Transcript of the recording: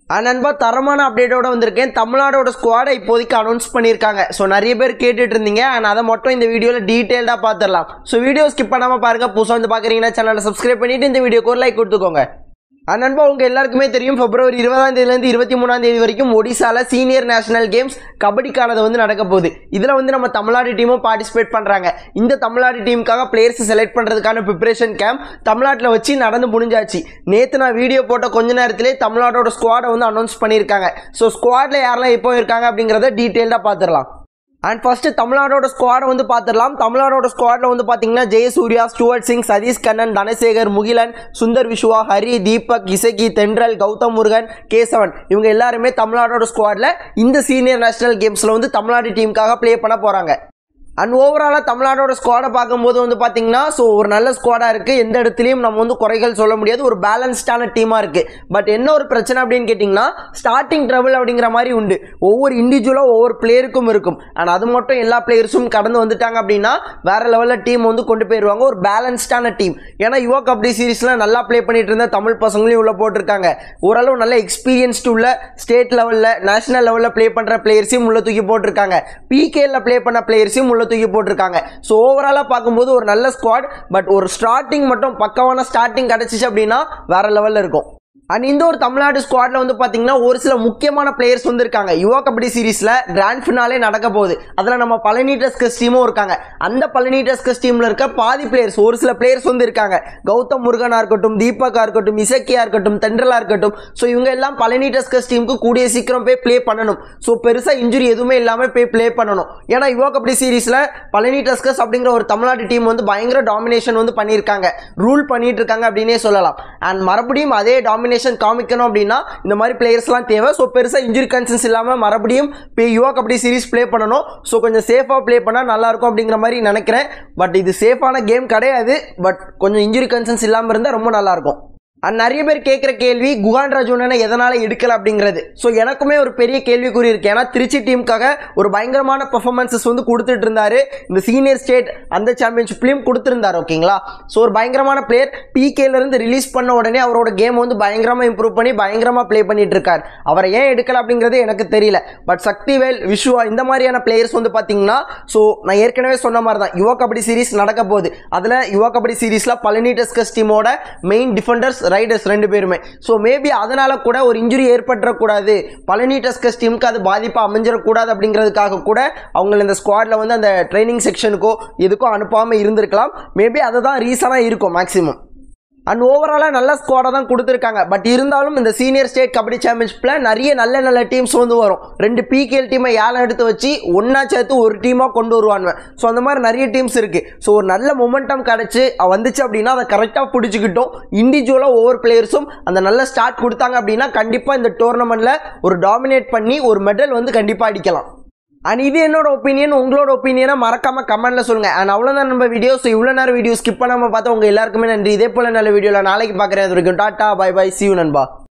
நண்பா தரமான அப்டேட்டோட வந்திருக்கேன். தமிழ்நாடோட ஸ்குவாடை இப்போதைக்கு அனௌன்ஸ் பண்ணியிருக்காங்க. ஸோ நிறைய பேர் கேட்டுட்டு இருந்தீங்க. அதை மட்டும் இந்த வீடியோவில் டீட்டெயில்டாக பார்த்துடலாம். ஸோ வீடியோ ஸ்கிப் பண்ணாமல் பாருங்கள். புதுசாக வந்து பார்க்குறீங்கன்னா சேனலை சப்ஸ்கிரைப் பண்ணிவிட்டு இந்த வீடியோக்கு ஒரு லைக் கொடுத்துக்கோங்க. நண்பா உங்கள் எல்லாருக்குமே தெரியும், பிப்ரவரி 20 23 வரைக்கும் ஒடிசாவில் சீனியர் நேஷனல் கேம்ஸ் கபடிக்கானது வந்து நடக்க போகுது. இதில் வந்து நம்ம தமிழ்நாடு டீமும் பார்ட்டிசிபேட் பண்ணுறாங்க. இந்த தமிழ்நாடு டீமுக்காக பிளேயர்ஸ் செலக்ட் பண்ணுறதுக்கான ப்ரிப்பரேஷன் கேம்ப் தமிழ்நாட்டில் வச்சு நடந்து முடிஞ்சாச்சு. நேற்று நான் வீடியோ போட்ட கொஞ்ச நேரத்திலே தமிழ்நாடோட ஸ்குவாடை வந்து அனௌன்ஸ் பண்ணியிருக்காங்க. ஸோ ஸ்குவாடில் யாரெல்லாம் எப்போ இருக்காங்க அப்படிங்கிறத டீட்டெயில்டாக பார்த்துடலாம். அண்ட் ஃபஸ்ட்டு தமிழ்நாடோட ஸ்குவாடை வந்து பார்த்துடலாம். தமிழ்நாடோட ஸ்குவாடில் வந்து பார்த்தீங்கன்னா ஜெயசூர்யா, ஸ்டூவர்ட் சிங், சதீஷ் கண்ணன், தனசேகர், முகிலன், சுந்தர் விஸ்வா, ஹரி, தீபக், இசக்கி, தென்றல், கௌதம் முருகன், கேசவன் இவங்க எல்லாருமே தமிழ்நாடோட ஸ்குவாடில் இந்த சீனியர் நேஷனல் கேம்ஸில் வந்து தமிழ்நாடு டீமுக்காக ப்ளே பண்ண போகிறாங்க. அண்ட் ஓவராலாக தமிழ்நாடோட ஸ்குவாடை பார்க்கும்போது வந்து பார்த்தீங்கன்னா ஒரு நல்ல ஸ்குவாடாக இருக்குது. எந்த இடத்துலையும் நம்ம வந்து குறைகள் சொல்ல முடியாது. ஒரு பேலன்ஸ்டான டீமாக இருக்குது. பட் என்ன ஒரு பிரச்சனை அப்படின்னு கேட்டிங்கன்னா ஸ்டார்டிங் ட்ரபிள் அப்படிங்கிற மாதிரி உண்டு. ஒவ்வொரு இண்டிவிஜுவலாக ஒவ்வொரு பிளேயருக்கும் இருக்கும். அண்ட் அது மட்டும் எல்லா பிளேயர்ஸும் கடந்து வந்துட்டாங்க அப்படின்னா வேறு லெவலில் டீம் வந்து கொண்டு போயிடுவாங்க. ஒரு பேலன்ஸ்டான டீம். ஏன்னா யுவா கபடி சீரீஸில் நல்லா ப்ளே பண்ணிட்டு இருந்த தமிழ் பசங்களையும் உள்ளே போட்டிருக்காங்க. ஓரளவு நல்ல எக்ஸ்பீரியன்ஸ்டு உள்ள ஸ்டேட் லெவலில் நேஷனல் லெவலில் ப்ளே பண்ணுற பிளேயர்ஸையும் உள்ள தூக்கி போட்டிருக்காங்க. பிகேல ப்ளே பண்ண பிளேயர்ஸையும் உள்ள தூக்கி போட்டிருக்காங்க. ஸோ ஓவராலாக பார்க்கும்போது ஒரு நல்ல ஸ்குவாட். பட் ஒரு ஸ்டார்டிங் மட்டும் பக்கவான ஸ்டார்டிங் கிடைச்சிச்சு அப்படின்னா வேற லெவலில் இருக்கும். அண்ட் இந்த ஒரு தமிழ்நாடு ஸ்குவாடில் வந்து பார்த்தீங்கன்னா ஒரு சில முக்கியமான பிளேயர்ஸ் வந்து இருக்காங்க. யுவா கபடி சீரீஸில் கிராண்ட் ஃபினாலே நடக்க போகுது. அதில் நம்ம பழனி டஸ்கர்ஸ் டீமும் இருக்காங்க. அந்த பழனி டஸ்கர்ஸ் டீமில் இருக்க பாதி பிளேயர்ஸ் ஒரு சில பிளேயர்ஸ் வந்து இருக்காங்க. கௌதம் முருகனாக இருக்கட்டும், தீபக்காக இருக்கட்டும், இசக்கியாக இருக்கட்டும், தென்றலாக இருக்கட்டும். ஸோ இவங்க எல்லாம் பழனி டஸ்கர்ஸ் டீமுக்கு கூடிய சீக்கிரம் போய் ப்ளே பண்ணணும். ஸோ பெருசாக இன்ஜுரி எதுவுமே இல்லாமல் போய் ப்ளே பண்ணணும். ஏன்னா யுவா கபடி சீரீஸில் பழனி டஸ்கர்ஸ் அப்படிங்கிற ஒரு தமிழ்நாடு டீம் வந்து பயங்கர டாமினேஷன் வந்து பண்ணியிருக்காங்க. ரூல் பண்ணிட்டு இருக்காங்க அப்படின்னே சொல்லலாம். அண்ட் மறுபடியும் அதே டாமினேஷன் காமிக்கணும் அப்படின்னா இந்த மாதிரி பிளேயர்ஸ்லாம் தேவை. ஸோ பெருசாக இன்ஜுரி கன்சர்ன்ஸ் இல்லாமல் மறுபடியும் யுவா கபடி சீரீஸ் ப்ளே பண்ணணும். ஸோ கொஞ்சம் சேஃபாக ப்ளே பண்ணால் நல்லாயிருக்கும் அப்படிங்கிற மாதிரி நினைக்கிறேன். பட் இது சேஃபான கேம் கிடையாது. பட் கொஞ்சம் இன்ஜுரி கன்சர்ன்ஸ் இல்லாமல் இருந்தால் ரொம்ப நல்லாயிருக்கும். நிறைய பேர் கேட்குற கேள்வி குகான் ராஜுவனை எதனால் எடுக்கல அப்படிங்கிறது. ஸோ எனக்குமே ஒரு பெரிய கேள்விக்குறி இருக்குது. ஏன்னா திருச்சி டீமுக்காக ஒரு பயங்கரமான பர்ஃபார்மன்ஸஸ் வந்து கொடுத்துட்டு இருந்தாரு. இந்த சீனியர் ஸ்டேட் அந்த சாம்பியன்ஷிப்லையும் கொடுத்துருந்தார். ஓகேங்களா. ஸோ ஒரு பயங்கரமான பிளேயர். பிகேலேருந்து ரிலீஸ் பண்ண உடனே அவரோட கேம் வந்து பயங்கரமாக இம்ப்ரூவ் பண்ணி பயங்கரமாக ப்ளே பண்ணிட்டு இருக்கார். அவரை ஏன் எடுக்கல அப்படிங்கிறது எனக்கு தெரியல. பட் சக்திவேல், விஸ்வா இந்த மாதிரியான பிளேயர்ஸ் வந்து பார்த்தீங்கன்னா ஸோ நான் ஏற்கனவே சொன்ன மாதிரி தான் யுவா கபடி சீரீஸ் நடக்க போகுது. அதில் யுவா கபடி சீரீஸில் பழனி டஸ்கர்ஸ் டீமோட மெயின் டிஃபெண்டர்ஸ் ரைடர்ஸ் ரெண்டு பேருமே. ஸோ மேபி அதனால கூட ஒரு இன்ஜுரி ஏற்பட்டுறக்கூடாது, பழனி டஸ்கர்ஸ் டீமுக்கு அது பாதிப்பாக அமைஞ்சிடக்கூடாது அப்படிங்கிறதுக்காக கூட அவங்க இந்த ஸ்குவாடில் வந்து அந்த ட்ரைனிங் செக்ஷனுக்கோ எதுக்கோ அனுப்பாமல் இருந்திருக்கலாம். மேபி அதுதான் ரீசனாக இருக்கும் மேக்ஸிமம். அண்ட் ஓவராலாக நல்ல ஸ்குவாடாக தான் கொடுத்துருக்காங்க. பட் இருந்தாலும் இந்த சீனியர் ஸ்டேட் கபடி சாம்பியன்ஷிப்பில் நிறைய நல்ல நல்ல டீம்ஸ் வந்து வரும். 2 பிகேஎல் டீமை ஏலம் எடுத்து வச்சு ஒன்றா சேர்த்து ஒரு டீமாக கொண்டு வருவாங்க. ஸோ அந்த மாதிரி நிறைய டீம்ஸ் இருக்குது. ஸோ ஒரு நல்ல மொமெண்டம் கிடச்சி வந்துச்சு அப்படின்னா அதை கரெக்டாக பிடிச்சிக்கிட்டோம். இண்டிவிஜுவலாக ஒவ்வொரு பிளேயர்ஸும் அந்த நல்ல ஸ்டார்ட் கொடுத்தாங்க அப்படின்னா கண்டிப்பாக இந்த டோர்னமெண்ட்டில் ஒரு டாமினேட் பண்ணி ஒரு மெடல் வந்து கண்டிப்பாக அடிக்கலாம். அண்ட் இது என்னோட ஒப்பீனியன். உங்களோட ஒப்பீனியனை மறக்காம கமெண்ட்ல சொல்லுங்க. அண்ட் அவ்வளோதான் நம்ம வீடியோ. ஸோ இவ்வளோ நேரம் வீடியோ ஸ்கிப் பண்ணாமல் பார்த்தா உங்க எல்லாருக்குமே நன்றி. இதே போல நல்ல வீடியோவில் நாளைக்கு பார்க்குறேன். அது வரைக்கும் tata, bye bye, see you நண்பா.